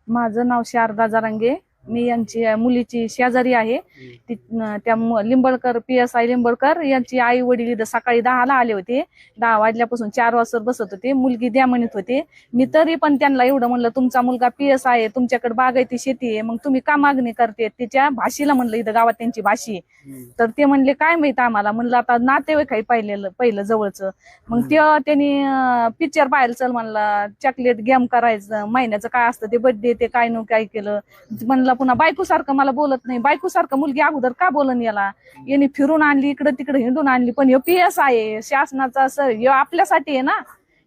माझं नाव शारदा जरांगे. मी यांची मुलीची शेजारी आहे. त्या लिंबळकर PSI लिंबळकर यांची आई वडील इथं सकाळी 10ला आले होते. 10 वाजल्यापासून 4 वाजता बसत होते. मुलगी द्या म्हणत होते. मी तरी पण त्यांना एवढं म्हणलं, तुमचा मुलगा PSI आहे, तुमच्याकडे बागायती शेती आहे, मग तुम्ही का मागणी करते? तिच्या भाषेला म्हणलं, इथं गावात त्यांची भाषी आहे. तर ते म्हणले काय माहित आम्हाला. म्हणलं आता नातेवाईक काही पहिलं जवळचं. मग त्यांनी पिक्चर पाहायला चल म्हणला, चॉकलेट गेम करायचं, महिन्याचं काय असतं ते बर्थडे, ते काय न काय केलं म्हणलं. पुन्हा बायको सारखं मला बोलत नाही. बायको सारखं मुलगी अगोदर का बोलन याला? यांनी फिरून आणली, इकडे तिकडे हिंडून आणली. पण ह्यो PSI आहे, शासनाचा सर, ह्यो आपल्यासाठी आहे ना.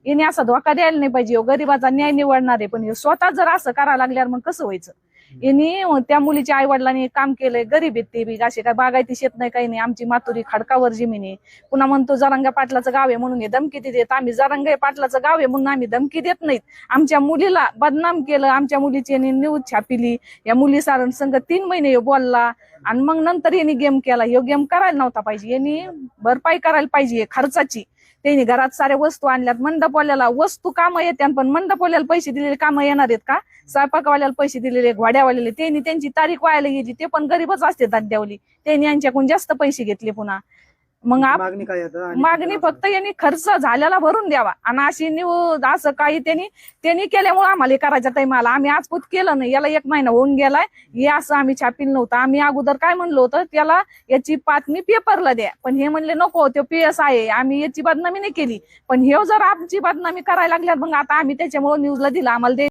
याने असा धोका द्यायला नाही पाहिजे. ह्यो गरीबाचा न्याय निवडणार आहे. पण ह्यो स्वतः जर असं करायला लागल्यावर मग कसं व्हायचं? यांनी त्या मुलीच्या आई वडिलांनी काम केलंय. गरीब आहेत ते बी, असे काय बागायती शेत नाही, काही नाही. आमची मातुरी खडकावर जमीन आहे. पुन्हा म्हणतो जरांगा पाटलाचं गाव आहे म्हणून हे धमकी देत. आम्ही जरांगा पाटलाचं गाव आहे म्हणून आम्ही धमकी देत नाहीत. आमच्या मुलीला बदनाम केलं. आमच्या मुलीची न्यूज छापिली. या मुली सारण संघ 3 महिने बोलला आणि मग नंतर यांनी गेम केला. ह्यो गेम करायला नव्हता पाहिजे. यांनी भरपाई करायला पाहिजे खर्चाची. त्यांनी घरात साऱ्या वस्तू आणल्यात. मंडपवाल्याला वस्तू कामं येतात, पण मंडपवाल्याला पैसे दिलेले कामं येणार आहेत का? स्वयंपाकवाल्याला पैसे दिलेले, घोड्यावाल्याला, त्यांनी त्यांची तारीख व्हायला गेली. ते पण गरीबच असते दाद्यावली. त्यांनी यांच्याकडून जास्त पैसे घेतले. पुन्हा मग मागणी फक्त यांनी खर्च झालेला भरून द्यावा. आणि अशी न्यूज असं काही त्यांनी केल्यामुळे आम्हाला करायच्या टाइमाला आम्ही आजपूत केलं नाही. याला 1 महिना होऊन गेलाय. हे असं आम्ही छापील नव्हतं. आम्ही अगोदर काय म्हणलो होतं, त्याला याची बातमी पेपरला द्या. पण हे म्हणले नको, तो PSI आहे, आम्ही याची बदनामी नाही केली. पण हे जर आमची बदनामी करायला लागल्यात, मग आता आम्ही त्याच्यामुळे न्यूजला दिला. आम्हाला